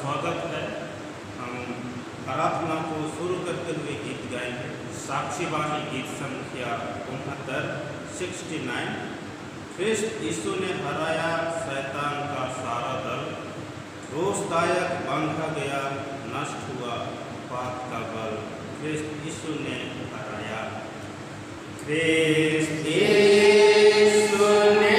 स्वागत है। हम प्रार्थना को शुरू करते हुए गीत गाएंगे। साक्षी वाणी गीत संख्या 69। ख्रिस्त यीशु ने हराया शैतान का सारा दल, रोषदायक बांधा गया, नष्ट हुआ पाप का बल। ख्रिस्त यीशु ने हराया। ख्रिस्त यीशु ने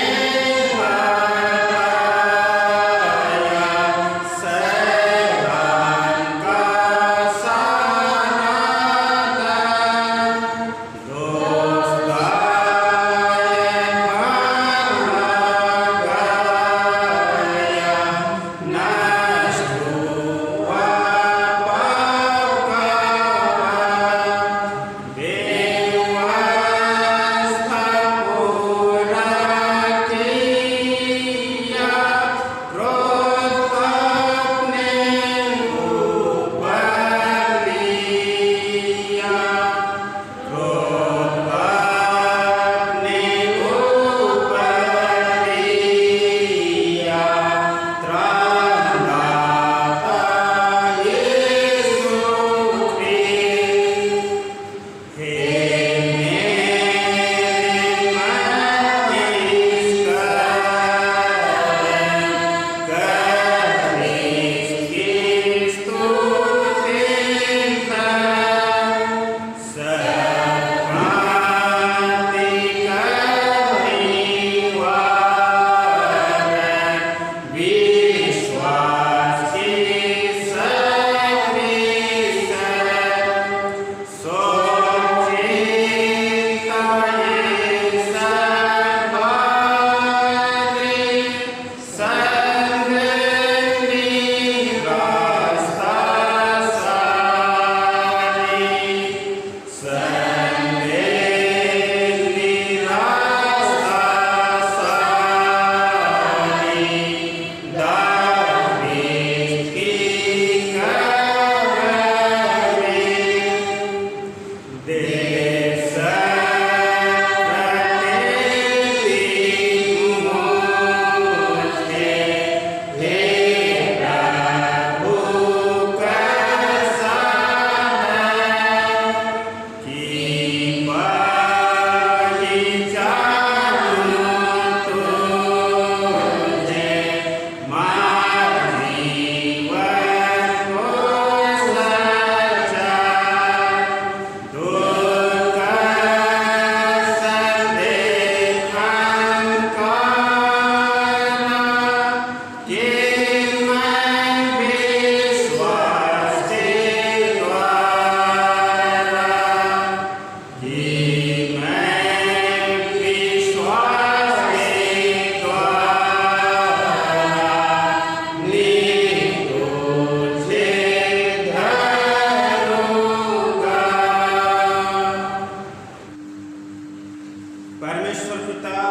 परमेश्वर पिता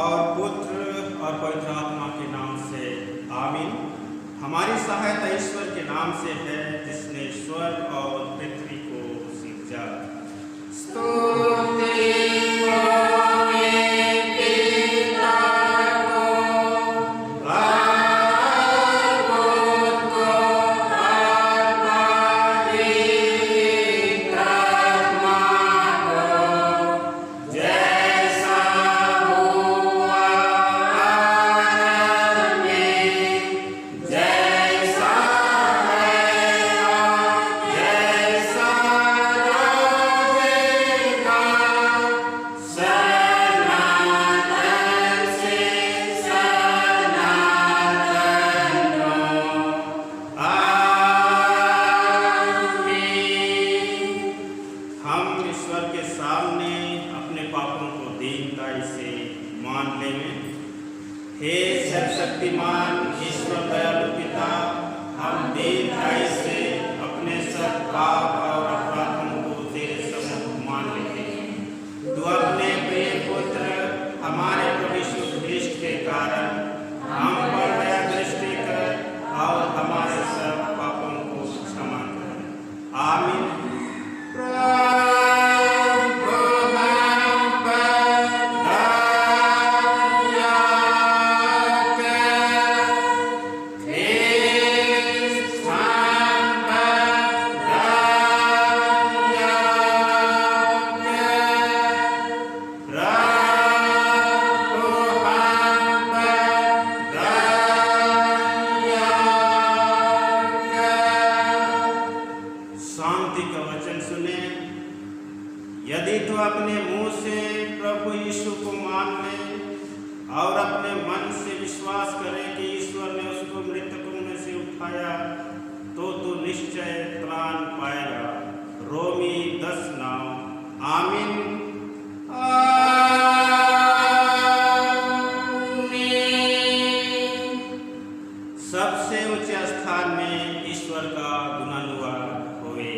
और पुत्र और पवित्र आत्मा के नाम से आमीन। हमारी सहायता ईश्वर के नाम से है, जिसने स्वर्ग और पृथ्वी को सिरजा। हे सर्वशक्तिमान ईश्वर दयालु पिता, हम दीनताई से अपने सब पाप और अपराधों को तेरे सम्मुख मान लेते हैं। तू अपने प्रिय पुत्र हमारे प्रभु यीशु ख्रिस्त के कारण हम पर दया दृष्टि कर और हमारे सब पापों को क्षमा कर। आमीन। वचन सुने। यदि तू अपने मुंह से प्रभु यीशु को मान ले और अपने मन से विश्वास करे कि ईश्वर ने उसको मृतकों में से उठाया, तो तू निश्चय प्राण पाएगा। रोमी 10:9। आमीन। सबसे ऊंचे स्थान में ईश्वर का गुणानुवाद होवे।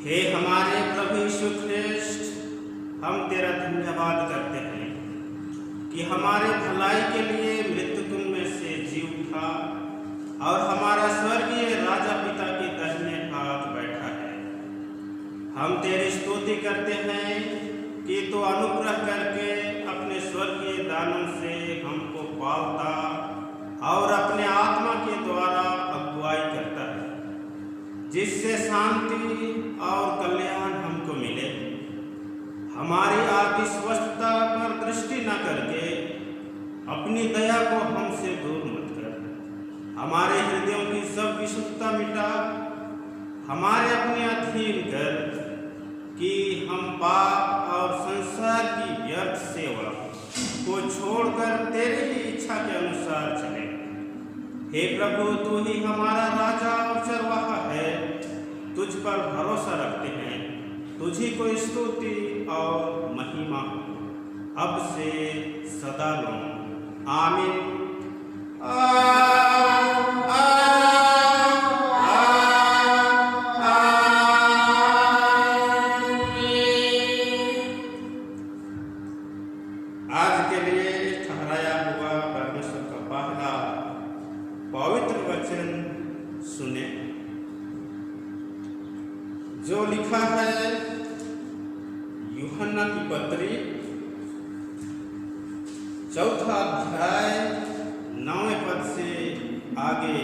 हे हमारे प्रभु यीशु ख्रिस्ट, हम तेरा धन्यवाद करते हैं कि हमारे भलाई के लिए मृतकों में से जी उठा और हमारा स्वर्गीय राजा पिता की दाहिने हाथ बैठा है। हम तेरी स्तुति करते हैं कि तू अनुग्रह करके अपने स्वर्गीय दानों से हमको पालता और अपने आत्मा के द्वारा अगुवाई करता है, जिससे शांति और कल्याण हमको मिले। हमारी आदि स्वस्थता पर दृष्टि न करके अपनी दया को हमसे दूर मत कर। हमारे हृदयों की सब विशुद्धता मिटा हमारे अपने अधीन कर, कि हम पाप और संसार की व्यर्थ सेवा को छोड़कर तेरे ही इच्छा के अनुसार चले। हे प्रभु, तू ही हमारा राजा और चरवाहा है। तुझ पर भरोसा रखते हैं। तुझी को स्तुति और महिमा अब से सदा लो। आमीन। आज के लिए ठहराया हुआ परमेश्वर का पहला पवित्र वचन सुने, जो लिखा है यूहन्ना की पत्री 4 अध्याय 9वें पद से आगे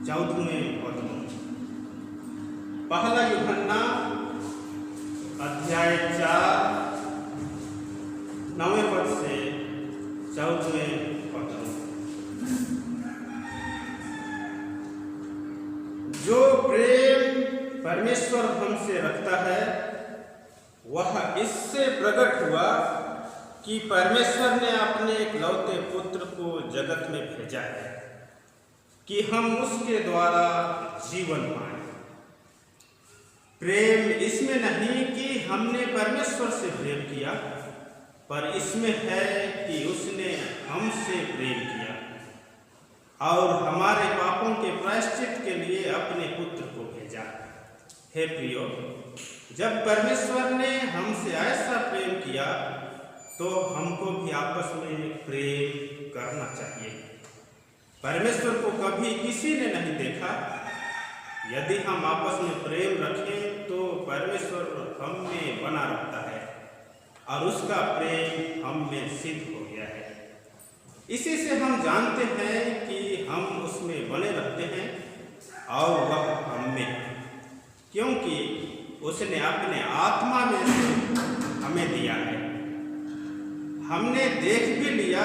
14वें पद में। पहला यूहन्ना अध्याय 4 9वें पद से 14वें पद में। जो प्रेम परमेश्वर हमसे रखता है वह इससे प्रकट हुआ कि परमेश्वर ने अपने एकलौते पुत्र को जगत में भेजा है कि हम उसके द्वारा जीवन पाएं। प्रेम इसमें नहीं कि हमने परमेश्वर से प्रेम किया, पर इसमें है कि उसने हमसे प्रेम किया और हमारे पापों के प्रायश्चित के लिए अपने पुत्र को भेजा। हे प्रियो, जब परमेश्वर ने हमसे ऐसा प्रेम किया तो हमको भी आपस में प्रेम करना चाहिए। परमेश्वर को कभी किसी ने नहीं देखा। यदि हम आपस में प्रेम रखें तो परमेश्वर हम में बना रहता है और उसका प्रेम हम में सिद्ध हो गया है। इसी से हम जानते हैं कि हम उसमें बने रहते हैं और वह हम में, क्योंकि उसने अपने आत्मा में से हमें दिया है। हमने देख भी लिया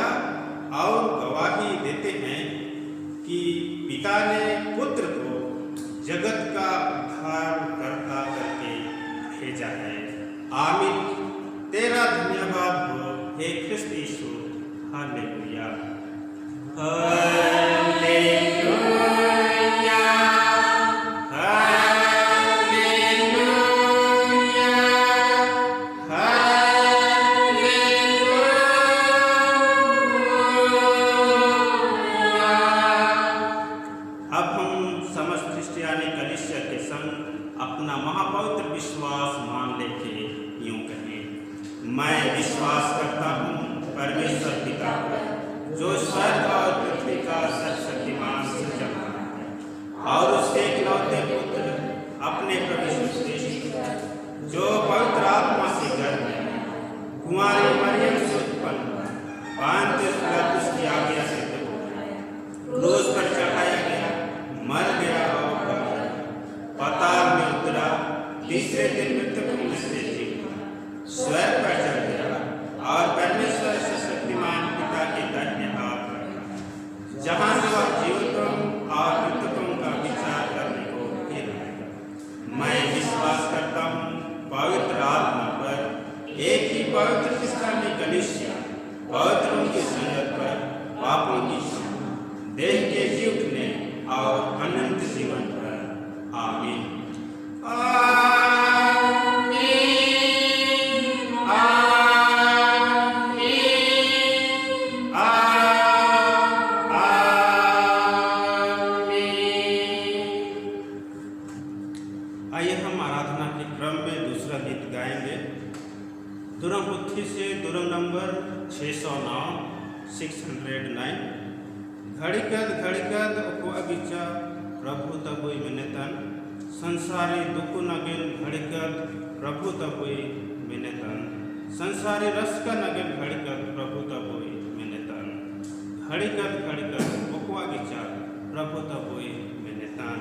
और गवाही देते हैं कि पिता ने पुत्र को जगत का उद्धार करता करके भेजा है। आमीन। तेरा धन्यवाद हो हे ख्रिस्त यीशु। हालेलुया, हालेलुया, हालेलुया, मैं विश्वास करता हूँ परमेश्वर पिता पर, जो स्वर्ग और पृथ्वी का सर्वशक्तिमान सृजक है, और उसके इकलौते पुत्र अपने प्रभु यीशु मसीह, जो पवित्र आत्मा से गर्भ है, कुंवारी मरियम से उत्पन्न, पांतियुस पिलातुस की आज्ञा से क्रूस पर चढ़ाया गया, मर गया और पाताल में उतरा, तीसरे दिन मृतकों में से जी उठा, स्वर्ग पर चढ़ गया और परमेश्वर सर्वशक्तिमान पिता के दाहिने हाथ रखा, जहाँ से वह जीवितों और मृतकों का विचार करने को फिर आएगा। मैं विश्वास करता हूँ पवित्र आत्मा पर, एक ही पवित्र निष्ठा में कलीसिया, पवित्रों की संगत पर, पापों की क्षमा, देह के जी उठने और अनंत जीवन पर। आमीन। आइए हम आराधना के क्रम में दूसरा गीत गाएंगे। दुरंग पुथी से दुरंग नंबर 609 609। घड़िकद अगिचा प्रभु तबुई मिनेतन, संसारी दुख नगेन घड़िकद प्रभु तबुई मिनेतन, संसारी रस का नगेन घड़िकद प्रभु तबुई मिनेतन, घड़िकद अगिचा प्रभु तबुई मिनेतन।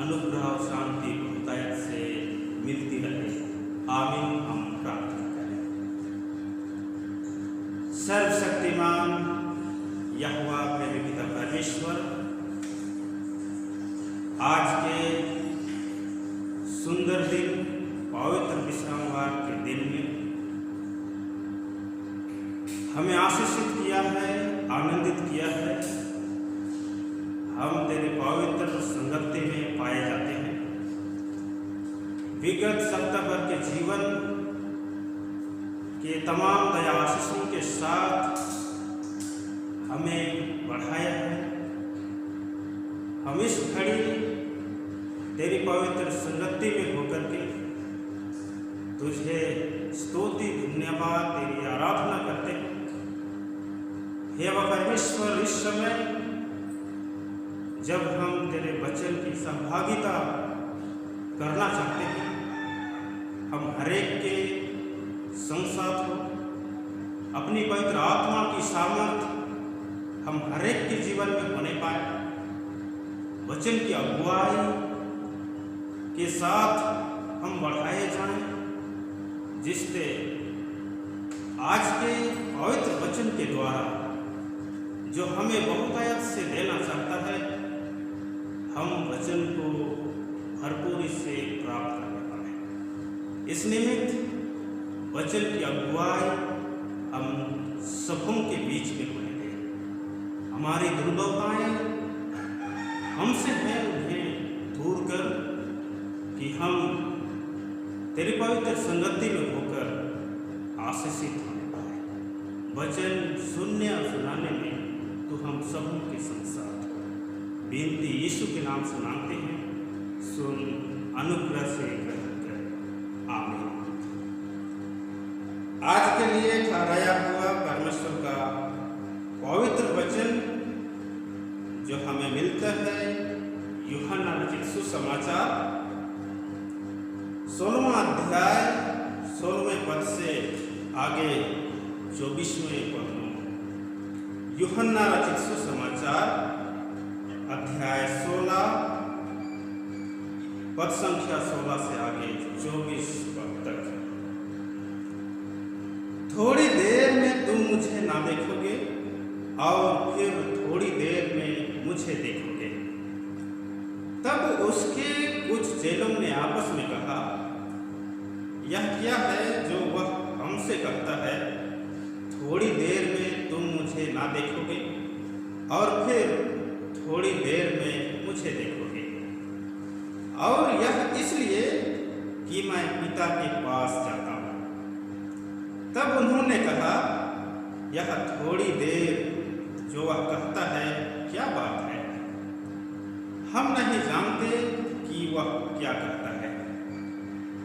अनुग्रह और शांति बहुतायत से मिलती रहे। आमीन। हम प्रार्थना करें। सर्वशक्तिमान यहोवा प्रेमी पिता परमेश्वर, आज के सुंदर दिन पवित्र विश्रामवार के दिन में हमें आशीषित किया है, आनंदित किया है। हम तेरे पवित्र संगति में पाए जाते हैं। विगत सप्ताह भर के जीवन के तमाम दया आशीषों के साथ हमें बढ़ाया है। हम इस घड़ी तेरी पवित्र संगति में होकर के तुझे स्तुति धन्यवाद तेरी आराधना करते हैं। हे परमेश्वर, इस समय जब हम तेरे वचन की सहभागिता करना चाहते हैं, हम हरेक के संग साथ हो, अपनी पवित्र आत्मा की सामर्थ हम हरेक के जीवन में होने पाए, वचन की अगुवाई के साथ हम बढ़ाए जाएं, जिससे आज के पवित्र वचन के द्वारा जो हमें बहुतायत से देना चाहता है, हम वचन को भरपूरी से प्राप्त करने पाए। इस निमित्त वचन की अगुवाई हम सबों के बीच में होने दें। हमारी दुर्बलताएं हमसे हैं, उन्हें दूर कर कि हम तेरी पवित्र संगति में होकर आशीषित होने पाए। वचन सुनने और सुनाने में तो हम सबों के संग साथ हो। विनती यीशु के नाम से मांगते हैं, सुन अनुग्रह से ग्रहण कर। आमीन। आज के लिए ठहराया हुआ परमेश्वर का पवित्र वचन जो हमें मिलता है यूहन्ना रचित सुसमाचार 16वां अध्याय 16वें पद से आगे 24वें पद में। यूहन्ना रचित सुसमाचार अध्याय 16 पद संख्या 16 से आगे 24 पद तक। थोड़ी देर में तुम मुझे ना देखोगे और फिर थोड़ी देर में मुझे देखोगे। तब उसके कुछ चेलों ने आपस में कहा, यह क्या है जो वह हमसे कहता है, थोड़ी देर में तुम मुझे ना देखोगे और फिर थोड़ी देर में मुझे देखोगे, और यह इसलिए कि मैं पिता के पास जाता हूँ। तब उन्होंने कहा, यह थोड़ी देर जो वह कहता है क्या बात है? हम नहीं जानते कि वह क्या कहता है।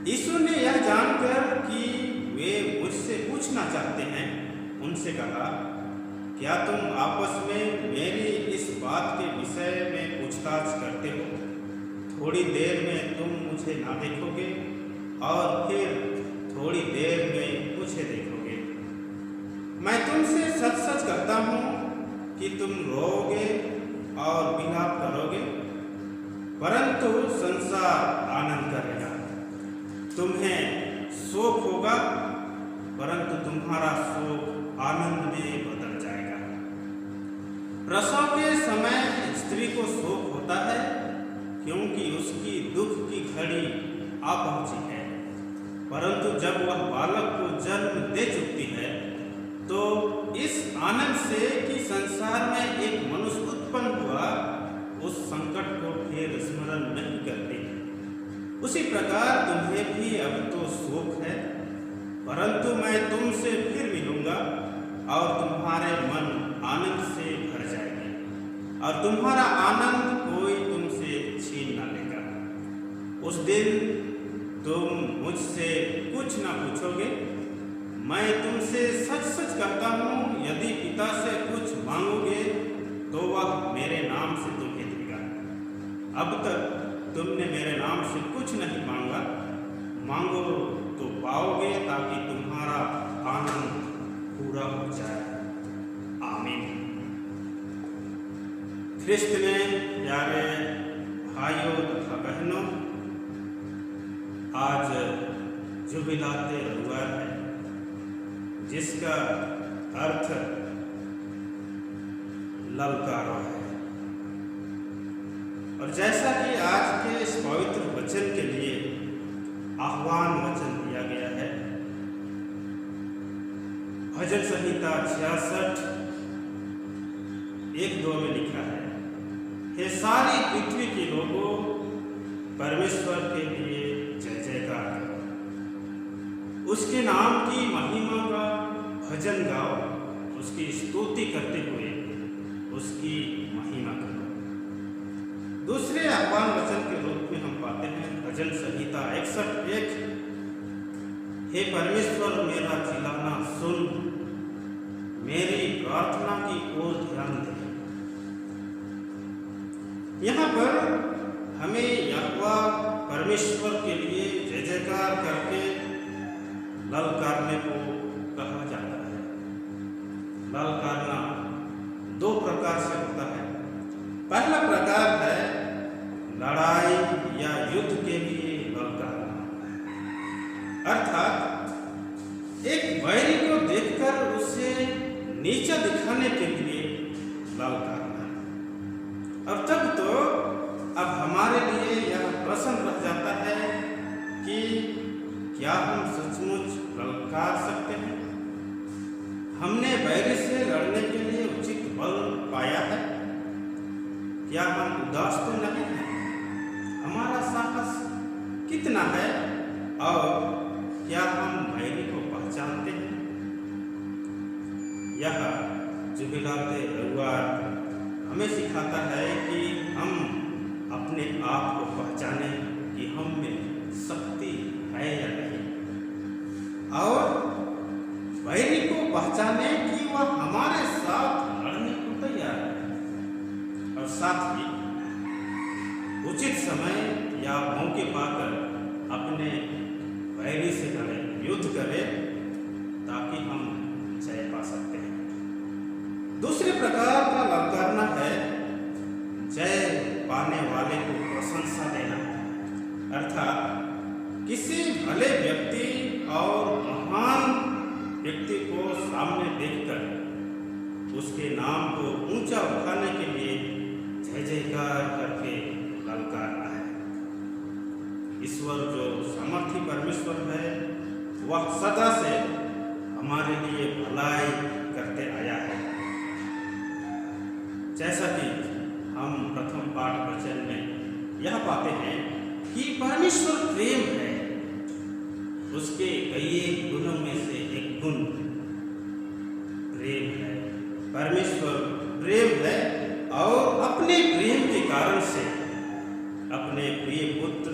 यीशु ने यह जानकर कि वे मुझसे पूछना चाहते हैं, उनसे कहा, क्या तुम आपस में मेरी इस बात के विषय में पूछताछ करते हो? थोड़ी देर में तुम मुझे ना देखोगे और फिर थोड़ी देर में मुझे देखोगे। मैं तुमसे सच सच कहता हूँ कि तुम रोओगे और विलाप करोगे, परंतु संसार आनंद करेगा। तुम्हें शोक होगा, परंतु तुम्हारा शोक आनंद में बदल जाएगा। प्रसव के समय स्त्री को शोक होता है, क्योंकि उसकी दुख की घड़ी आ पहुंची है, परंतु जब वह बालक को जन्म दे चुकती है तो इस आनंद से कि संसार में एक मनुष्य उत्पन्न हुआ, उस संकट को फिर स्मरण नहीं करती। उसी प्रकार तुम्हें भी अब तो शोक है, परंतु मैं तुमसे फिर मिलूंगा और तुम्हारे मन आनंद से भर जाएंगे और तुम्हारा आनंद कोई तुमसे छीन ना लेगा। उस दिन तुम मुझसे कुछ ना पूछोगे। मैं तुमसे सच सच कहता हूँ, यदि पिता से कुछ मांगोगे तो वह मेरे नाम से तुम्हें देगा। अब तक तुमने मेरे नाम से कुछ नहीं मांगा, मांगो तो पाओगे, ताकि तुम्हारा आनंद पूरा हो जाए। आमीन। ख्रिस्त में प्यारे भाइयों तथा बहनों, आज जुबिलाते रविवार है, जिसका अर्थ ललकारो है। और जैसा कि आज के इस पवित्र वचन के लिए आह्वान वचन दिया गया है, भजन संहिता 66 1-2 में लिखा है, हे सारी पृथ्वी के लोगों परमेश्वर के लिए जय जयकार करो, उसके नाम की महिमा का भजन गाओ, उसकी स्तुति करते हुए उसकी महिमा करो। दूसरे आह्वान वचन के रूप में हम पाते हैं भजन संहिता 61:1, हे परमेश्वर मेरा चिल्लाना सुन, मेरी प्रार्थना की ओर ध्यान दे। यहाँ पर हमें यहोवा परमेश्वर के लिए जय जयकार करके ललकारने को कहा जाता है। ललकारना दो प्रकार से होता है। पहला प्रकार है लड़ाई या युद्ध के लिए ललकारना, अर्थात एक वैरी को देखकर उसे नीचा दिखाने के लिए ललकारना। अब तब तो अब हमारे लिए यह प्रश्न रह जाता है कि क्या हम सचमुच ललकार सकते हैं? हमने वैरी से लड़ने के लिए उचित बल पाया है? क्या हम उदास तो नहीं हैं? हमारा साहस कितना है और क्या हम वैरी को पहचानते हैं? यह जुबिलाते रविवार हमें सिखाता है कि हम अपने आप को पहचाने कि हम में शक्ति है या नहीं, और वैरी को पहचाने कि वह हमारे साथ लड़ने को तैयार है, और साथ ही उचित समय या मौके पाकर अपने वैरी से लड़े, युद्ध करें, ताकि हम जय पा सकते हैं। दूसरे प्रकार का ललकारना है जय पाने वाले को प्रशंसा देना, अर्थात किसी भले व्यक्ति और महान व्यक्ति को सामने देखकर उसके नाम को ऊंचा उठाने के लिए जय जयकार करके ललकारना है। ईश्वर जो सामर्थी परमेश्वर है, वह सदा से हमारे लिए भलाई करते आया है। जैसा कि हम प्रथम पाठ वचन में यह पाते हैं कि परमेश्वर प्रेम है, उसके कई गुणों में से एक गुण प्रेम है। परमेश्वर प्रेम है और अपने प्रेम के कारण से अपने प्रिय पुत्र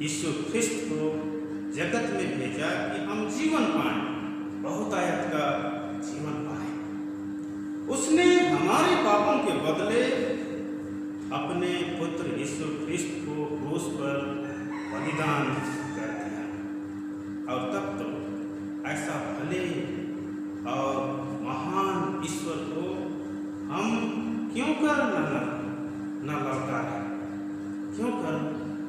यीशु ख्रिस्त को जगत में भेजा कि हम जीवन पाएं, बहुतायत का जीवन पाएं। उसने हमारे पापों के बदले अपने पुत्र यीशु ख्रिस्त को क्रूस पर बलिदान कर दिया, और तब तो ऐसा भले और महान ईश्वर को हम क्यों कर न ललकारें, क्यों कर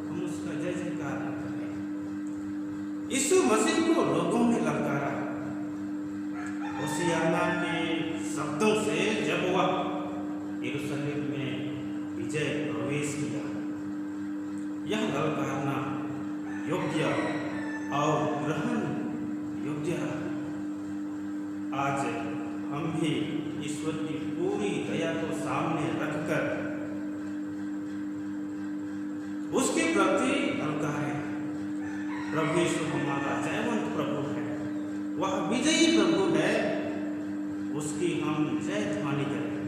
हम उसका जय जयकार न करें। यीशु मसीह को लोगों में ललकारा। होसियाना के शब्दों से जब वह यरूशलेम में विजय प्रवेश किया, यह ललकारना योग्य और ग्रहण योग्य। आज हम भी ईश्वर की पूरी दया को सामने रखकर उसके प्रति ललकारें। प्रभु यीशु हमारा जयवंत प्रभु है, वह विजयी प्रभु है, उसकी हम जय ध्वनि करें।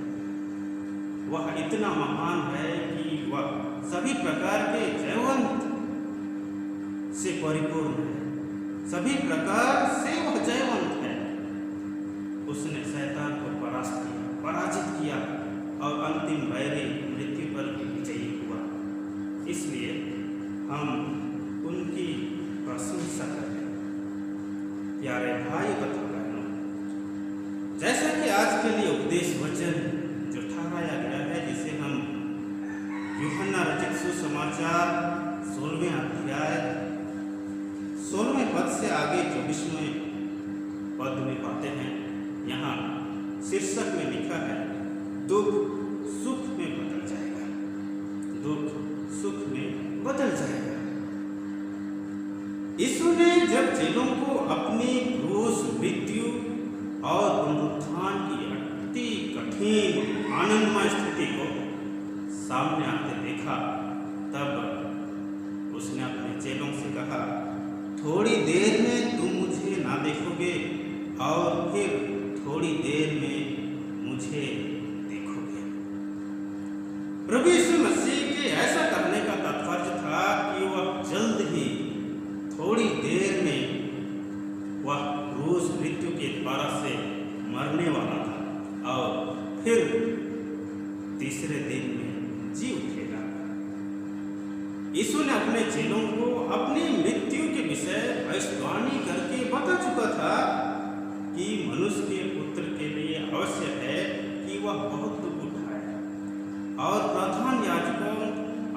वह इतना महान है कि वह सभी प्रकार के जयवंत से परिपूर्ण है, सभी प्रकार से वह जयवंत है। उसने शैतान को परास्त किया, पराजित किया और अंतिम वैरी मृत्यु पर भी विजयी हुआ। इसलिए हम उनकी प्रशंसा करें। प्यारे भाई तथा बहनों, जैसा कि आज के लिए उपदेश वचन जो ठहराया गया है, जिसे हम यूहन्ना रचित सुसमाचार 16वें अध्याय 16वें पद से आगे 24वें पद में पाते हैं। यहाँ शीर्षक में लिखा है, दुख सुख में बदल जाएगा, दुख सुख में बदल जाएगा। यीशु ने जब चेलों को अपनी क्रूस, मृत्यु और पुनरुत्थान की अति कठिन आनंदमय स्थिति को सामने वह क्रूस मृत्यु के द्वारा से मरने वाला था और फिर तीसरे दिन में जी उठेगा। यीशु ने अपने चेलों को अपनी मृत्यु के विषय भविष्यवाणी करके बता चुका था कि मनुष्य के पुत्र के लिए आवश्यक है कि वह बहुत दुख उठाए और प्रधान याजकों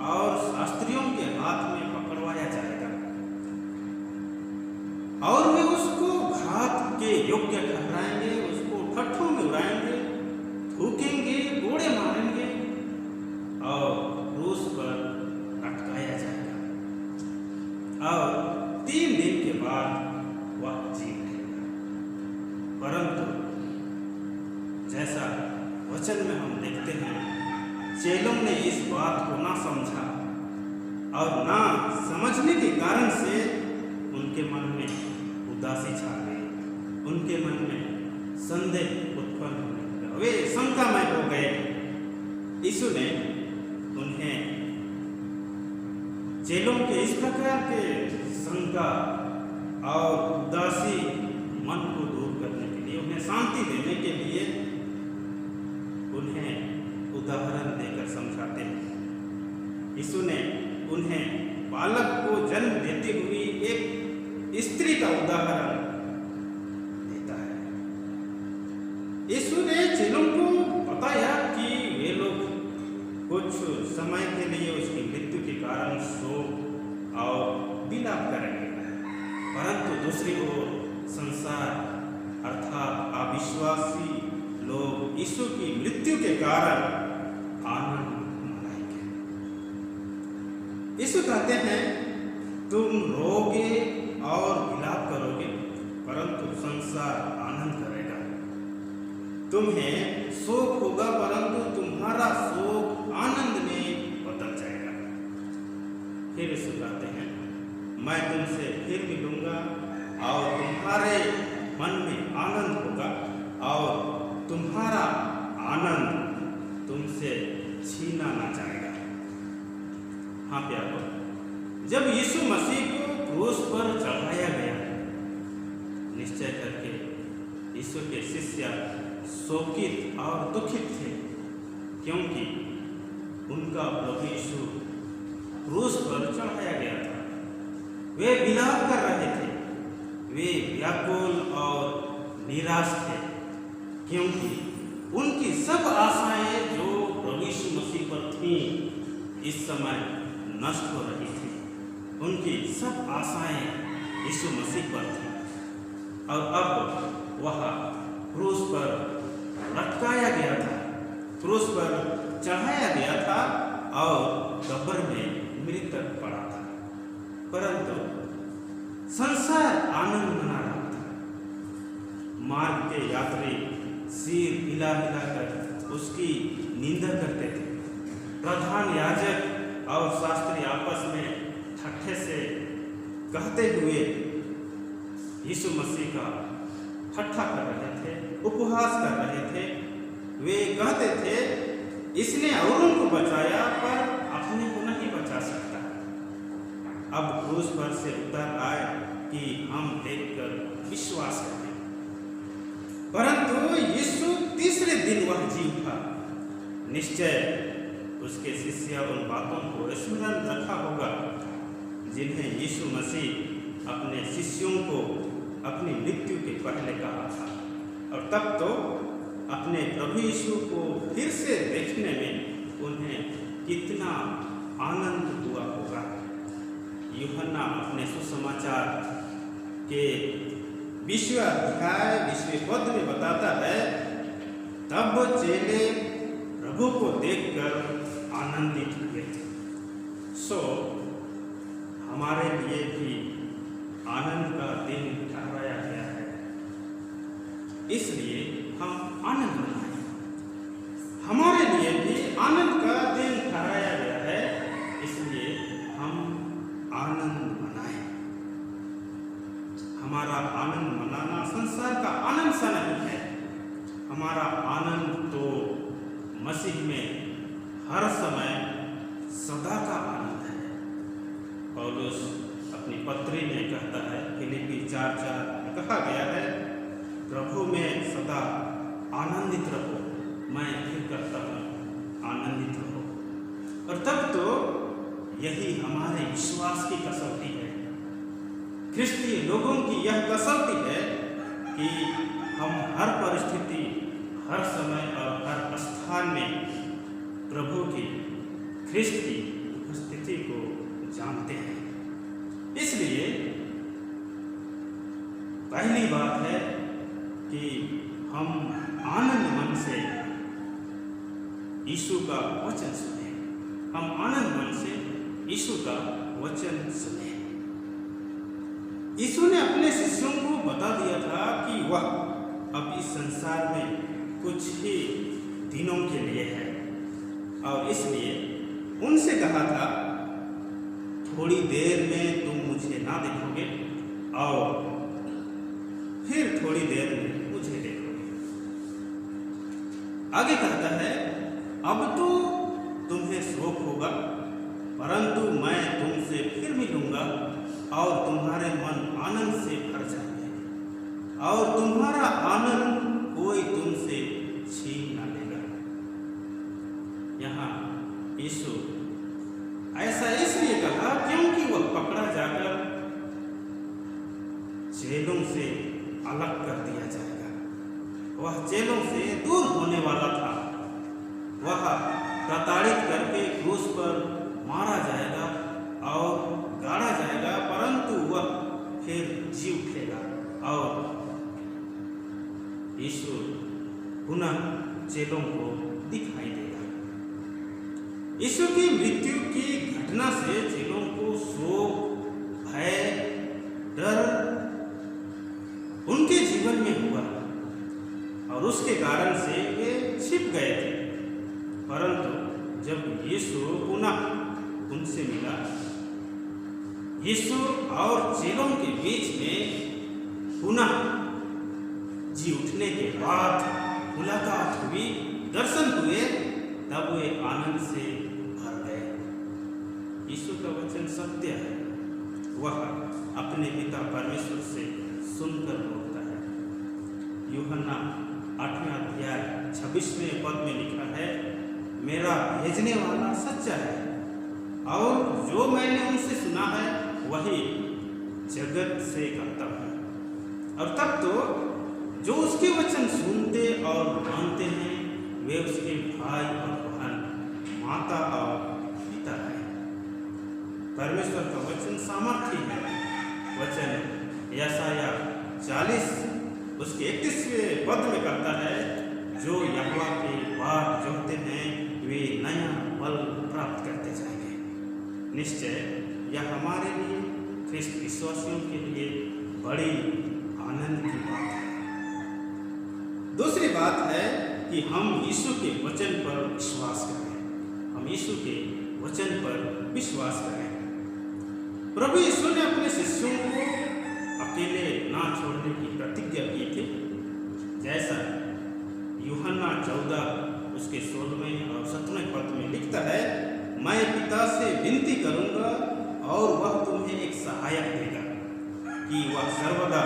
और शास्त्रियों के हाथ में पकड़वाया जाएगा और वे उसको घात के योग्य ठहराएंगे, उसको ठट्ठों में उड़ाएंगे, थूकेंगे, कोड़े मारेंगे और क्रूस पर लटकाया जाएगा और 3 दिन के बाद वह जी उठेगा। परंतु जैसा वचन में हम देखते हैं, चेलों ने इस बात को ना समझा और ना समझने के कारण से उनके मन में उदासी छा गई, उनके मन में संदेह उत्पन्न होने लगा, वे शंकामय हो गए। यीशु ने उन्हें चेलों के इस प्रकार के शंका और उदासी मन को दूर करने के लिए, उन्हें शांति देने के लिए उन्हें उदाहरण देकर समझाते हैं। यीशु ने उन्हें बालक को जन्म देती हुई एक स्त्री का उदाहरण देता है। यीशु ने चेलों को बताया कि वे लोग कुछ समय के लिए उसकी मृत्यु के कारण शोक और विलाप करेंगे, परंतु दूसरी ओर संसार अर्थात अविश्वासी लोग यीशु की मृत्यु के कारण आनंद मनाएंगे। यीशु कहते हैं, तुम रोगे और विलाप करोगे, परंतु संसार आनंद करेगा। तुम्हें शोक होगा, परंतु तुम्हारा शोक आनंद में बदल जाएगा। फिर यीशु कहते हैं, मैं तुमसे फिर मिलूंगा और तुम्हारे मन में आनंद होगा और तुम्हारा आनंद तुमसे छीना ना जाएगा। हाँ प्यारो, जब यीशु मसीह को क्रूस पर चढ़ाया गया, निश्चय करके यीशु के शिष्य शोकित और दुखित थे, क्योंकि उनका प्रभु यीशु क्रूस पर चढ़ाया गया था। वे विलाप कर रहे थे, वे व्याकुल और निराश थे, क्योंकि उनकी सब आशाएं जो प्रभु यीशु मसीह पर थीं इस समय नष्ट हो रही थी। उनकी सब आशाएं यीशु मसीह पर थी और अब वह क्रूस पर लटकाया गया था, क्रूस पर चढ़ाया गया था और कब्र में मृतक पड़ा था। परंतु संसार आनंद मना रहा था। मार्ग के यात्री सिर हिला हिला कर उसकी निंदा करते थे। प्रधान याजक और शास्त्री आपस में ठट्ठे से कहते हुए यीशु मसीह का ठट्ठा कर रहे थे, उपहास कर रहे थे। वे कहते थे, इसने औरों को बचाया पर अपने को नहीं बचा सकता। अब क्रूस पर से उतर आए कि हम देखकर विश्वास करें। परंतु यीशु तीसरे दिन वह जी उठा। निश्चय उसके शिष्य उन बातों को स्मरण रखा होगा जिन्हें यीशु मसीह अपने शिष्यों को अपनी मृत्यु के पहले कहा था, और तब तो अपने प्रभु यीशु को फिर से देखने में उन्हें कितना आनंद हुआ होगा। यूहन्ना अपने सुसमाचार के 20वें अध्याय 20वें पद में बताता है, तब चेले प्रभु को देखकर आनंदित हुए। सो हमारे लिए भी आनंद का दिन ठहराया गया है, इसलिए हम आनंद मनाएं। हमारे लिए भी आनंद का दिन ठहराया गया है, इसलिए हम आनंद मनाएं। हमारा आनंद मनाना संसार का आनंद सा नहीं है। हमारा आनंद तो मसीह में हर समय सदा का आनंद है। पौलुस अपनी पत्री में कहता है, फिलिप्पी 4:4 कहा गया है, प्रभु में सदा आनंदित रहो। मैं फिर कहता हूँ, आनंदित रहो। और तब तो यही हमारे विश्वास की कसौटी है। ख्रिस्तीय लोगों की यह कसौटी है कि हम हर परिस्थिति, हर समय और हर स्थान में प्रभु की, ख्रिस्त की उपस्थिति को जानते हैं। इसलिए पहली बात है कि हम आनंद मन से यीशु का वचन सुने। हम आनंद मन से यीशु का वचन सुने। यीशु ने अपने शिष्यों को बता दिया था कि वह अब इस संसार में कुछ ही दिनों के लिए है, और इसलिए उनसे कहा था, थोड़ी देर में तुम मुझे ना देखोगे और फिर थोड़ी देर में मुझे देखोगे। आगे कहता है, अब तो तुम्हें शोक होगा, परंतु मैं तुमसे फिर मिलूंगा और तुम्हारे मन आनंद से भर जाएंगे और तुम्हारा आनंद कोई तुमसे छीन ना लेगा। यहाँ यीशु ऐसा इसलिए कहा क्योंकि वह पकड़ा जाकर जेलों से अलग कर दिया जाएगा। वह जेलों से दूर होने वाला था। वह प्रताड़ित करके क्रूस पर मारा जाएगा और गाड़ा जाएगा, परंतु वह फिर जी उठेगा और यीशु पुनः जेलों को दिखाई देगा। यीशु की मृत्यु की घटना से जेलों को शोक, भय, डर उनके जीवन में हुआ और उसके कारण से वे छिप गए थे। परंतु जब यीशु पुनः उनसे मिला, यीशु और जेलों के बीच में पुनः जी उठने के बाद मुलाकात हुई, दर्शन हुए, तब वे आनंद से भर गए। यीशु का वचन सत्य है। वह अपने पिता परमेश्वर से सुनकर बोलता है। यूहन्ना 8वें अध्याय 26वें पद में लिखा है, मेरा भेजने वाला सच्चा है और जो मैंने उनसे सुना है वही जगत से कहता हूँ। और तब तो जो उसके वचन सुनते और मानते हैं वे उसके भाई और बहन, माता और पिता है। परमेश्वर का वचन सामर्थी है। वचन यशाया 40 उसके 31वें पद में कहता है, जो यहोवा के बाट जोहते हैं वे नया बल प्राप्त करते जाएंगे। निश्चय यह हमारे लिए, ख्रिस्त विश्वासियों के लिए बड़ी आनंद की बात है। दूसरी बात है कि हम यीशु के वचन पर विश्वास करें। हम यीशु के वचन पर विश्वास करें। प्रभु यीशु ने अपने शिष्यों को अकेले ना छोड़ने की प्रतिज्ञा की थी। जैसा यूहन्ना 14 उसके 16वें और 17वें पद में लिखता है, मैं पिता से विनती करूंगा और वह तुम्हें एक सहायक देगा कि वह सर्वदा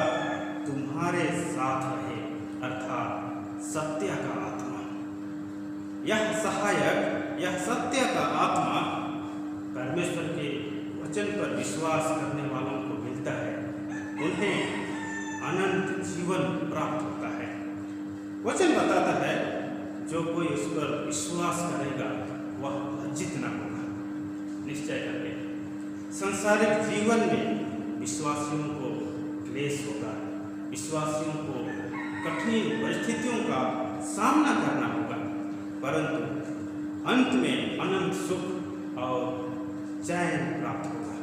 तुम्हारे साथ रहे, अर्थात सत्य का आत्मा। यह सहायक, यह सत्य का आत्मा परमेश्वर के वचन पर विश्वास करने वालों को मिलता है। उन्हें अनंत जीवन प्राप्त होता है। वचन बताता है, जो कोई उस पर विश्वास करेगा वह लज्जित न होगा। निश्चय करके सांसारिक जीवन में विश्वासियों को क्लेश होगा, विश्वासियों को कठिन परिस्थितियों का सामना करना होगा, परंतु अंत में अनंत सुख और चैन प्राप्त होगा।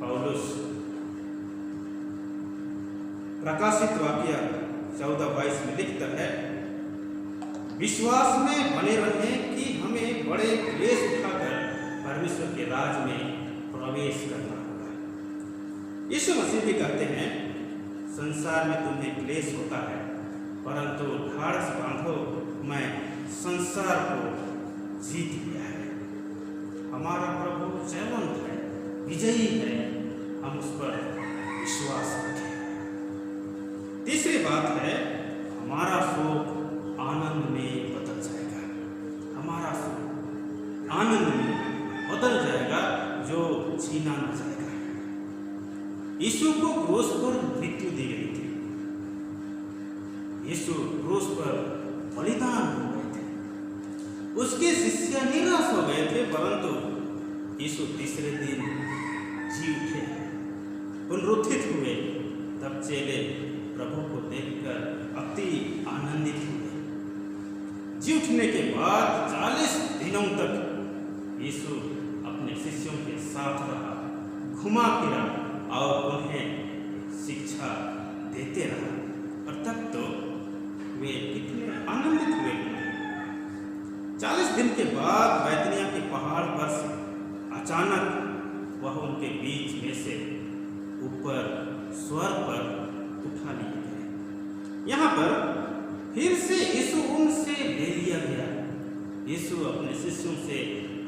पौलुस प्रकाशित वाक्य 14:22 में लिखता है, विश्वास में बने रहें कि हमें बड़े क्लेश उठाकर परमेश्वर के राज में प्रवेश करना होगा। यीशु मसीह भी कहते हैं, संसार में तुम्हें क्लेश होता है, परंतु ढाढ़स बांधो, मैं संसार को जीत लिया है। हमारा प्रभु जयवंत है, विजयी है। हम उस पर विश्वास रखें। तीसरी बात है, हमारा शोक आनंद में बदल जाएगा। हमारा शोक आनंद में बदल जाएगा जो छीना न जाएगा। यीशु को क्रूस पर मृत्यु दी गई थी। यीशु क्रूस पर बलिदान हो गए थे। उसके शिष्य निराश हो गए थे, परंतु यीशु तीसरे दिन जी उठे, पुनरुत्थित हुए। तब चेले प्रभु को देखकर अति आनंदित हुए। जी उठने के बाद 40 दिनों तक यीशु अपने शिष्यों के साथ रहा, घुमा फिरा और उन्हें शिक्षा देते रहा। और तब तो वे कितने आनंदित हुए। 40 दिन के बाद बैतनिया के पहाड़ पर से अचानक वह उनके बीच में से ऊपर स्वर्ग पर उठा लिए गए। यहाँ पर फिर से यीशु उनसे ले लिया गया। यीशु अपने शिष्यों से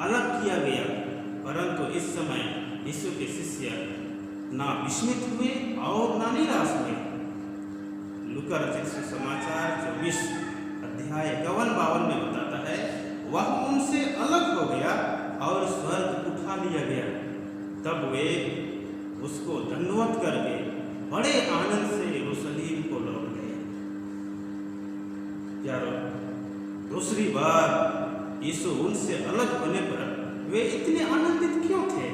अलग किया गया, परंतु इस समय यीशु के शिष्य ना विस्मित हुए और ना निराश हुए। लूका रचित सुसमाचार 24 अध्याय 51-52 में बताता है, वह उनसे अलग हो गया और स्वर्ग उठा लिया गया। तब वे उसको दंडवत करके बड़े आनंद से यरूशलेम को लौट गए। यारो, दूसरी बार यीशु उनसे अलग होने पर वे इतने आनंदित क्यों थे?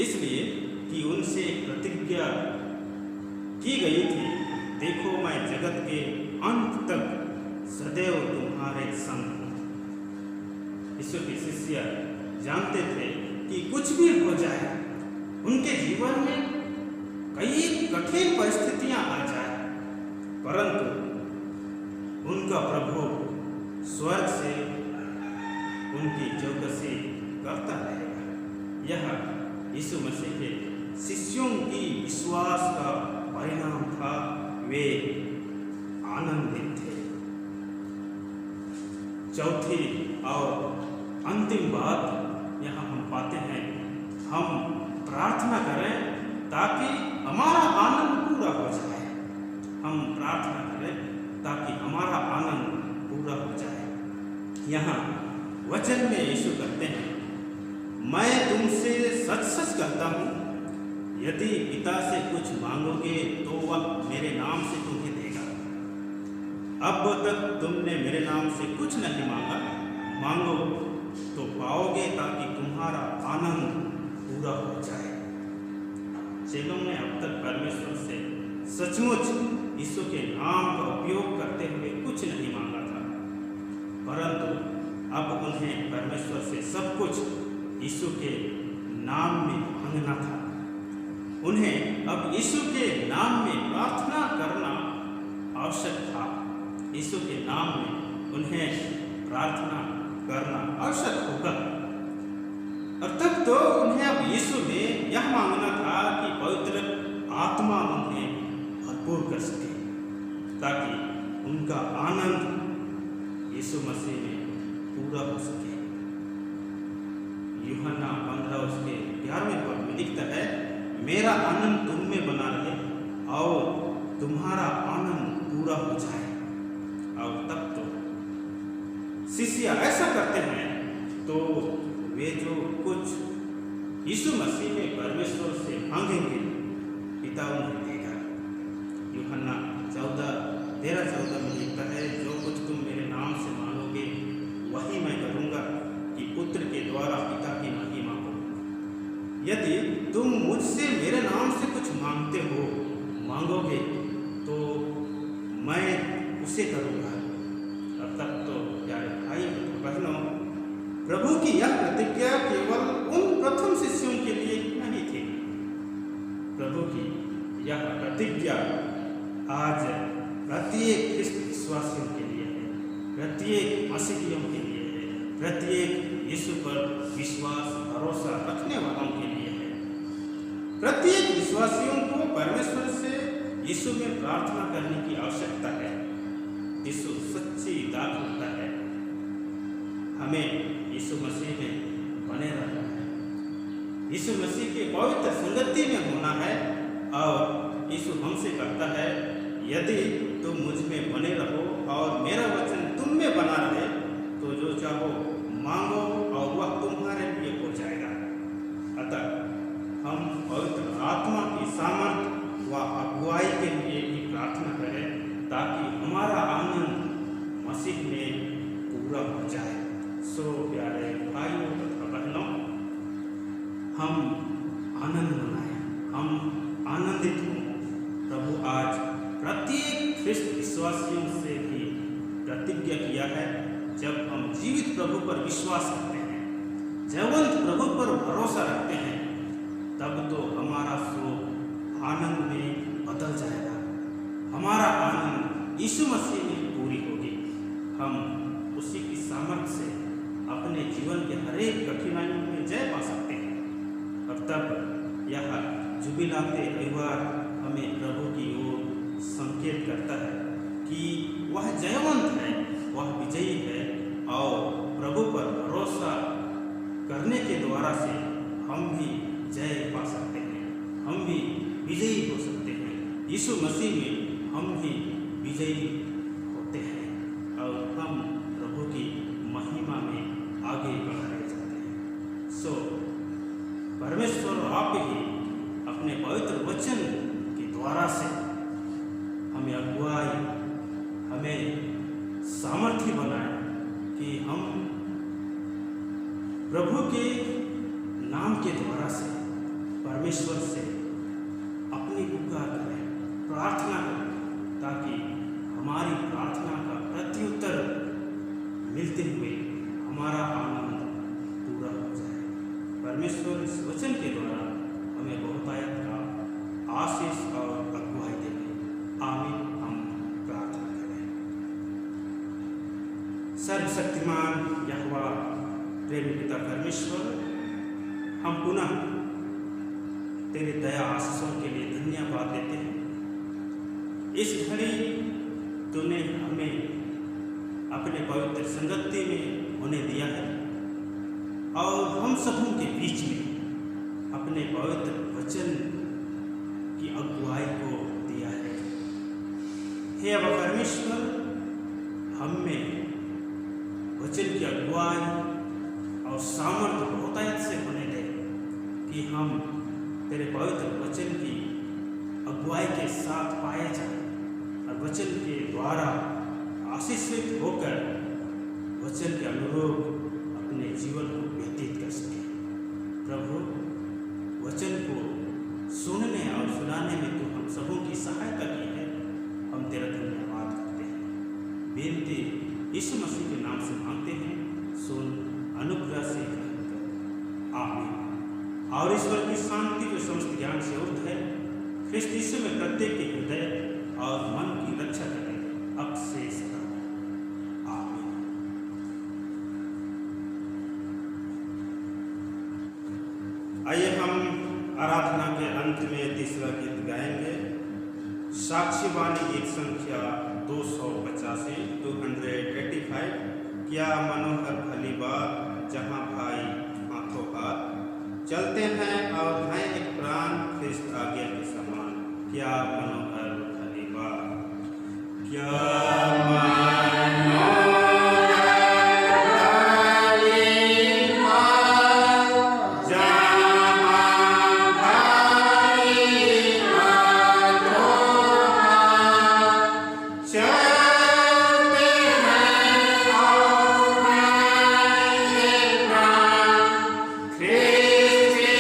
इसलिए कि उनसे प्रतिज्ञा की गई थी, देखो मैं जगत के अंत तक सदैव तुम्हारे संग हूं। यीशु के शिष्य जानते थे कि कुछ भी हो जाए, उनके जीवन में कई कठिन परिस्थितियां आ जाए, परंतु उनका प्रभु स्वर्ग से उनकी चौकसी करता रहेगा। यह यीशु मसीह के शिष्यों की विश्वास का परिणाम था। वे आनंदित थे। चौथी और अंतिम बात यहाँ हम पाते हैं, हम प्रार्थना करें ताकि हमारा आनंद पूरा हो जाए। हम प्रार्थना करें ताकि हमारा आनंद पूरा हो जाए। यहाँ वचन में यीशु कहते हैं, मैं तुमसे सच सच कहता हूँ, यदि पिता से कुछ मांगोगे तो वह मेरे नाम से तुम्हें देगा। अब तक तुमने मेरे नाम से कुछ नहीं मांगा, मांगो तो पाओगे ताकि तुम्हारा आनंद पूरा हो जाए। चेलों ने अब तक परमेश्वर से सचमुच यीशु के नाम का उपयोग करते हुए कुछ नहीं मांगा था, परंतु अब उन्हें परमेश्वर से सब कुछ यीशु के नाम में मांगना था। उन्हें अब यीशु के नाम में प्रार्थना करना आवश्यक था। यीशु के नाम में उन्हें प्रार्थना करना आवश्यक होगा। और तब तो उन्हें अब यीशु में यह मांगना था कि पवित्र आत्मा उन्हें भरपूर कर सके, ताकि उनका आनंद यीशु मसीह में पूरा हो सके। यूहन्ना 15 उसके 11वें पद में लिखता है, मेरा आनंद तुम में बना रहे और तुम्हारा आनंद पूरा हो जाए। और तब तो शिष्य ऐसा करते हैं तो वे जो कुछ यीशु मसीह में परमेश्वर से मांगेंगे, पिता उन्हें देगा। यूहन्ना 13:14 में लिखता है, जो कुछ तुम मेरे नाम से मांगोगे वही मैं करूँगा, कि पुत्र के द्वारा पिता की महिमा हो। यदि तुम मुझसे मेरे नाम से कुछ मांगते हो, मांगोगे तो मैं उसे करूँगा। और तब तो प्यारे भाई बहनों, प्रभु की यह प्रतिज्ञा केवल उन प्रथम शिष्यों के लिए नहीं थी। प्रभु की यह प्रतिज्ञा आज प्रत्येक ख्रिस्त विश्वासियों के लिए है, प्रत्येक मसीहियों के लिए है, प्रत्येक यीशु पर विश्वास भरोसा रखने वालों के लिए है। प्रत्येक विश्वासियों को परमेश्वर से यीशु में प्रार्थना करने की आवश्यकता है। यीशु सच्ची दात होता है। हमें यीशु मसीह में बने रहना है, यीशु मसीह के पवित्र संगति में होना है। और यीशु हमसे कहता है, यदि तुम मुझ में बने रहो और मेरा वचन तुम में बना रहे तो जो चाहो मांगो और वह तुम्हारे लिए हो जाएगा। अतः हम पवित्र आत्मा की सामर्थ व अगुवाई के लिए भी प्रार्थना करें ताकि हमारा आनंद मसीह में पूरा हो जाए। सो प्यारे भाइयों तथा बहनों, हम आनंद मनाएं, हम आनंदित हों। प्रभु आज प्रत्येक ख्रिस्त विश्वासियों से भी प्रतिज्ञा किया है, जब हम जीवित प्रभु पर विश्वास करते हैं, जीवंत प्रभु पर भरोसा रखते हैं, तब तो हमारा शोक आनंद में बदल जाएगा। हमारा आनंद यीशु मसीह में पूरी होगी। हम उसी की सामर्थ्य से अपने जीवन के हर एक कठिनाइयों में जय पा सकते हैं। और तब यह जुबिलाते रविवार हमें प्रभु की ओर संकेत करता है कि वह जयवंत है, वह विजयी है और प्रभु पर भरोसा करने के द्वारा से हम भी जय पा सकते हैं, हम भी विजयी हो सकते हैं। यीशु मसीह में हम भी विजयी होते हैं और हम प्रभु की महिमा में आगे बढ़ाए जाते हैं। सो परमेश्वर आप ही अपने पवित्र वचन के द्वारा से हमें अगुवाई, हमें सामर्थ्य बनाए कि हम प्रभु के नाम के द्वारा से परमेश्वर से अपनी पुकार करें, प्रार्थना करें, ताकि हमारी प्रार्थना का प्रत्युत्तर मिलते हुए हमारा आनंद पूरा हो जाए। परमेश्वर इस वचन के द्वारा हमें बहुतायत का आशीष और अगुवाई देंगे। आमीन। हम प्रार्थना करें। सर्वशक्तिमान यहोवा प्रेमी पिता परमेश्वर, हम पुनः तेरे दया आशीषों के लिए धन्यवाद देते हैं। इस घड़ी तूने हमें अपने पवित्र संगति में होने दिया है और हम सबों के बीच में अपने पवित्र वचन की अगुवाई को दिया है। हे अब परमेश्वर, हम में वचन की अगुवाई और सामर्थ्य बहुतायत से होने दे कि हम तेरे पवित्र वचन की अगुवाई के साथ पाए जाए और वचन के द्वारा आशीषित होकर वचन के अनुरूप अपने जीवन को व्यतीत कर सके। प्रभु, वचन को सुनने और सुनाने में तू हम सबों की सहायता की है, हम तेरा धन्यवाद करते हैं। बेनती यीशु मसीह के नाम से मांगते हैं, सुन, अनुग्रह से ग्रहण कर। आमीन। और ईश्वर की शांति जो समस्त ज्ञान से ऊर्ध्व है, ख्रिस्त यीशु में प्रत्येक के हृदय और मन की रक्षा करें अब से सदा। आमीन। आइए हम आराधना के अंत में तीसरा गीत गाएंगे। साक्षीवाणी गीत संख्या 285, 285। क्या मनोहर भली बात जहाँ भाई हाथों हाथ चलते हैं और हैं एक प्राण ख्रिस्त आज्ञा के समान। क्या मनोहर भली बात, क्या Christi,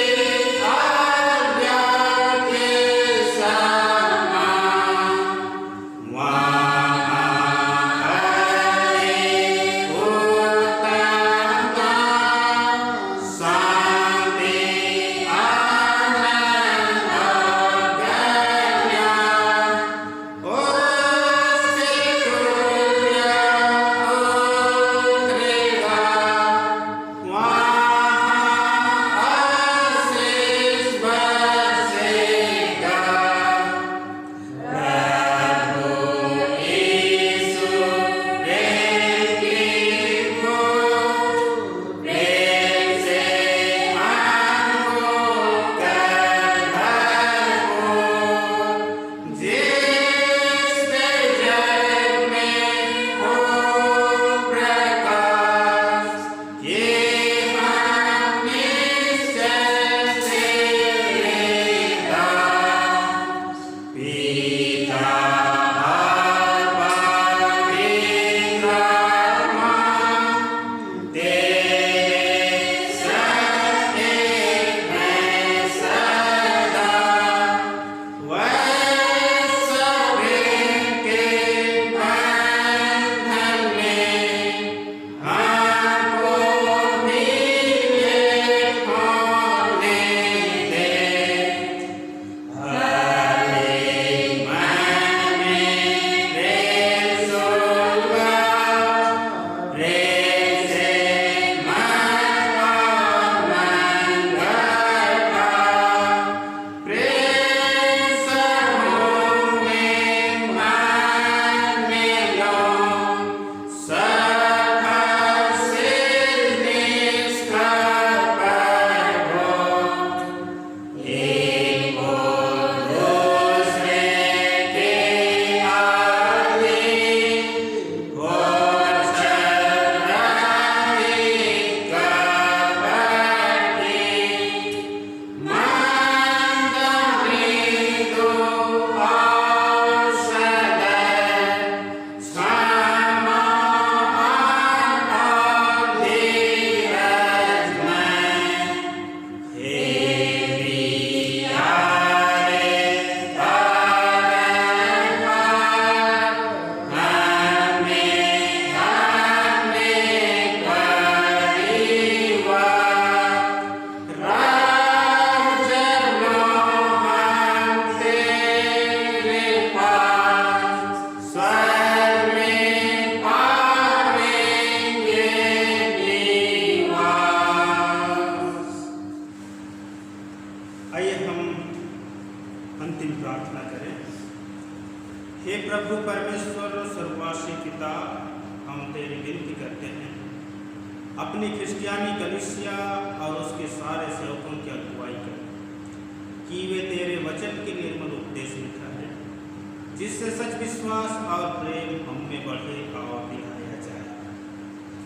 हे प्रभु परमेश्वर सर्ववासी पिता, हम तेरी विनती करते हैं अपनी क्रिश्चियानी कलीसिया और उसके सारे सेवकों की अगुवाई कर कि वे तेरे वचन के निर्मल उपदेश में ठहरे, जिससे सच विश्वास और प्रेम हम में बढ़े और दिखाया जाए।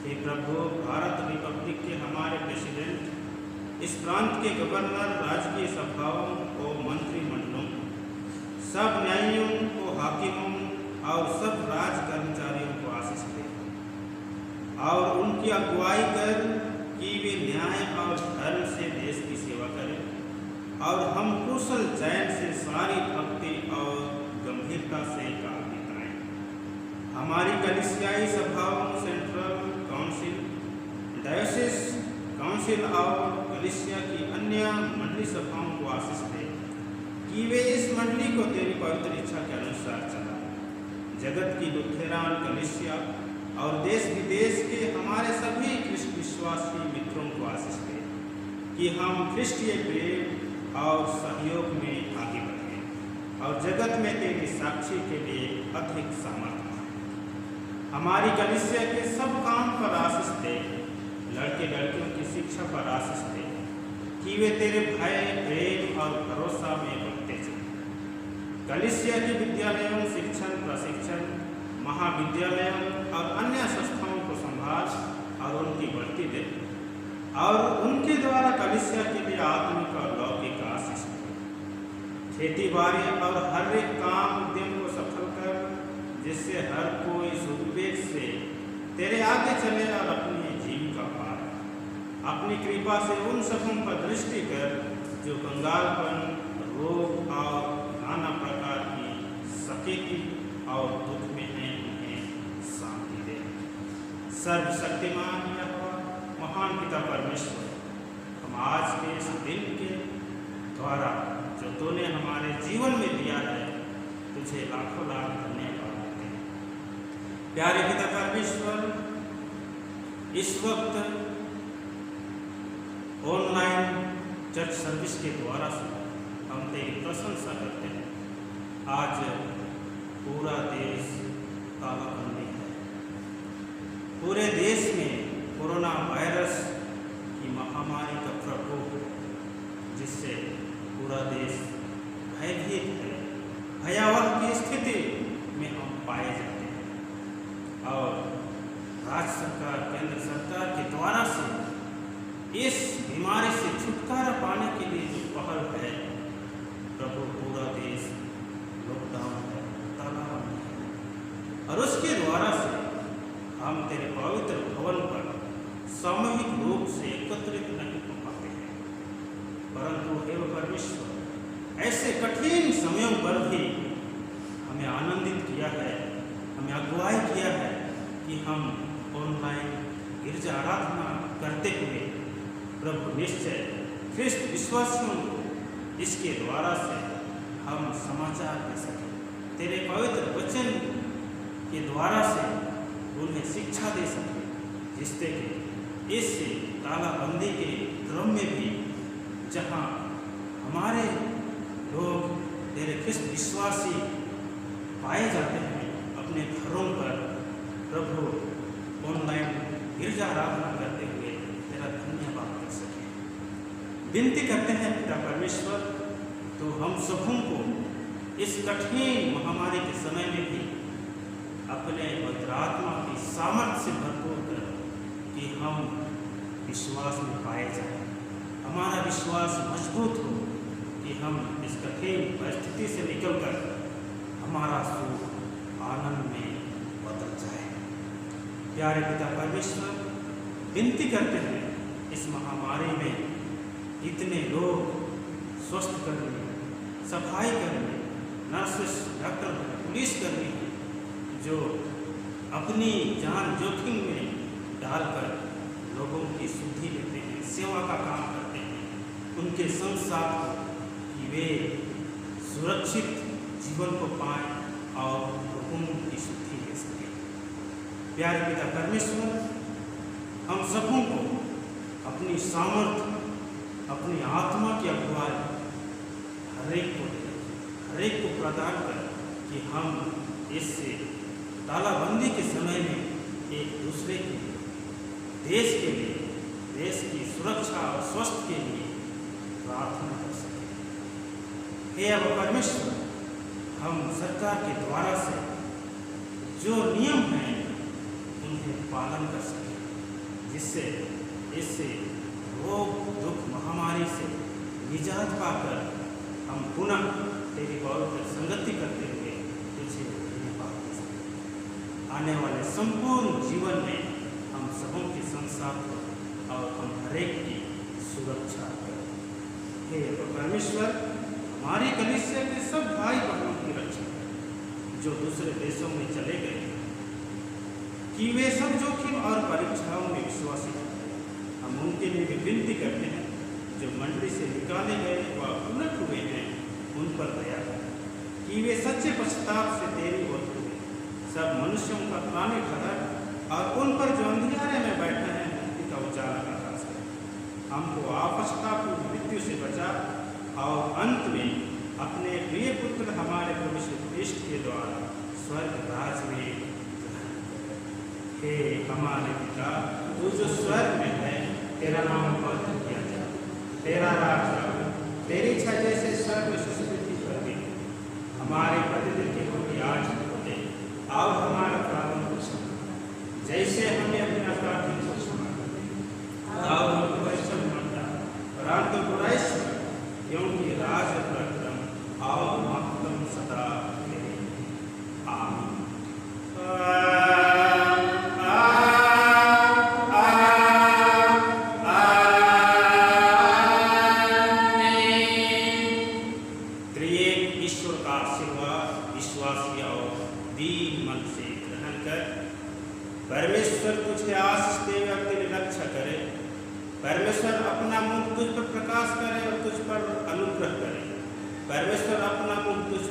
हे प्रभु, भारत रिपब्लिक के हमारे प्रेसिडेंट, इस प्रांत के गवर्नर, राजकीय सभाओं और मंत्रिमंडलों, सब न्यायियों को, हाकिमों और सब राज कर्मचारियों को आशीष दे और उनकी अगुवाई कर कि वे न्याय और धर्म से देश की सेवा करें और हम कुशल चैन से सारी भक्ति और गंभीरता से काल बिताएं। हमारी कलीसियाई सभाओं, सेंट्रल काउंसिल, डायोसिस काउंसिल और कलीसिया की अन्य मंडली सभाओं को आशीष दे कि वे इस मंडली को तेरी पवित्र इच्छा के अनुसार चला। जगत की लुथेरान कलीसिया और देश विदेश के हमारे सभी ख्रिस्ट विश्वासी मित्रों को आशीष दे कि हम ख्रिस्टीय प्रेम और सहयोग में आगे बढ़ें और जगत में तेरी साक्षी के लिए अधिक सामर्थ्य पाएं। हमारी कलीसिया के सब काम पर आशीष दे, लड़के लड़कियों की शिक्षा पर आशीष दे कि वे तेरे भय, प्रेम और भरोसा में बढ़ते चले। कलीसिया के विद्यालयों, शिक्षण, प्रशिक्षण, महाविद्यालयों और अन्य संस्थाओं को संभाल और उनकी बढ़ती दे और उनके द्वारा कलीसिया के लिए आत्मिक और लौकिक आशीष दे। खेती बाड़ी और हर एक काम उद्यम को सफल कर, जिससे हर कोई सुविवेक से तेरे आगे चले और अपनी जीविका पाए। अपनी कृपा से उन सबों पर दृष्टि कर जो कंगालपन, रोग और नाना प्रकार की सकेती और दुख में हैं, उन्हें शांति दे। सर्वशक्तिमान यहोवा, महान पिता परमेश्वर, हम आज के इस दिन के द्वारा जो तूने हमारे जीवन में दिया है, तुझे लाखों लाख धन्यवाद देते हैं। प्यारे पिता परमेश्वर, इस वक्त ऑनलाइन चर्च सर्विस के द्वारा से हम तेरी प्रशंसा करते हैं। आज पूरा देश तालाबंदी है। पूरे देश में कोरोना वायरस की महामारी का प्रकोप, जिससे पूरा देश भयभीत है, भयावह की स्थिति में हम पाए जाते हैं और राज्य सरकार, केंद्र सरकार के द्वारा से इस बीमारी से छुटकारा पाने के लिए जो पहल है, प्रभु, पूरा देश लॉकडाउन है, और उसके द्वारा से हम तेरे पवित्र भवन पर सामूहिक रूप से एकत्रित नहीं हो पाते हैं, परंतु हे परमेश्वर ऐसे कठिन समयों पर भी हमें आनंदित किया है, हमें अगुवाई किया है कि हम ऑनलाइन गिरजा आराधना करते हुए प्रभु निश्चय ख्रिस्त विश्वासियों को इसके द्वारा से हम समाचार दे सकें, तेरे पवित्र वचन के द्वारा से उन्हें शिक्षा दे सकें, जिससे कि इस तालाबंदी के क्रम में भी जहाँ हमारे लोग तेरे ख्रिस्त विश्वासी पाए जाते हैं, अपने घरों पर प्रभु ऑनलाइन गिरजा आराधना करते हुए तेरा धन्यवाद कर सके। विनती करते हैं पिता परमेश्वर, तो हम सबों को इस कठिन महामारी के समय में भी अपने पवित्र आत्मा की सामर्थ्य से भरपूर कर कि हम विश्वास में पाए जाएं, हमारा विश्वास मजबूत हो कि हम इस कठिन परिस्थिति से निकलकर हमारा सुख आनंद में बदल जाए। प्यारे पिता परमेश्वर, विनती करते हैं इस महामारी में इतने लोग स्वस्थ कर्मी, सफाई कर्मी, नर्सेस, डॉक्टर, पुलिस कर्मी जो अपनी जान जोखिम में डालकर लोगों की शुद्धि लेते हैं, सेवा का काम करते हैं, उनके संग साथ कि वे सुरक्षित जीवन को पाएं और लोगों की शुद्धि ले सकें। प्यारे पिता परमेश्वर, हम सबों को अपनी सामर्थ्य, अपनी आत्मा की अगुवाई हर एक को प्रदान कर कि हम इस तालाबंदी के समय में एक दूसरे के देश के लिए, देश की सुरक्षा और स्वास्थ्य के लिए प्रार्थना कर सकें। हे अब परमेश्वर, हम सरकार के द्वारा से जो नियम हैं उन्हें पालन कर सकें, जिससे इस रोग दुख महामारी से निजात पाकर हम पुनः तेरी पवित्र संगति करते हुए तुझे धन्यवाद दे सकें। आने वाले संपूर्ण जीवन में हम सबों के संग साथ हो और हम हरेक की सुरक्षा करें। हे परमेश्वर, हमारी कलीसिया के सब भाई बहनों की रक्षा करें जो दूसरे देशों में चले गए, कि वे सब जोखिम और परीक्षाओं में विश्वासी हैं। हम उनके लिए भी विनती करते हैं जो मंडली से निकाले गए व उलट हुए हैं, उन पर दया करें कि वे सच्चे पश्चाताप से तेरी ओर हुए। सब मनुष्यों का प्राणी ठहर और उन पर जो अंधियारे में बैठे हैं मुक्ति का उजाला प्रकाश करें। हमको आपश्तापूर्ण मृत्यु से बचा और अंत में अपने प्रिय पुत्र हमारे प्रभु यीशु ख्रिस्ट के द्वारा स्वर्ग राज में ग्रहण करें। हे हमारे पिता, तू जो स्वर्ग में है, तेरा नाम पवित्र किया जाए, तेरा राज आए, तेरी इच्छा जैसे स्वर्ग में पृथ्वी पर भी। हमारे प्रतिदिन की रोटी आज दे और हमारा अपराधों को क्षमा जैसे हमें अपने अपराधों को क्षमा कर, और हमको परिश्रम मत परंतु बुराई से, क्योंकि राज पराक्रम और महत्तम सदा तेरे। आमीन। त्रिएक ईश्वर का आशीर्वाद विश्वासी और दीन मन से ग्रहण कर। परमेश्वर तुझे आशीष दे और तेरी रक्षा करे। परमेश्वर अपना मुख तुझ पर प्रकाश करे और तुझ पर अनुग्रह करे। परमेश्वर अपना मुख तुझ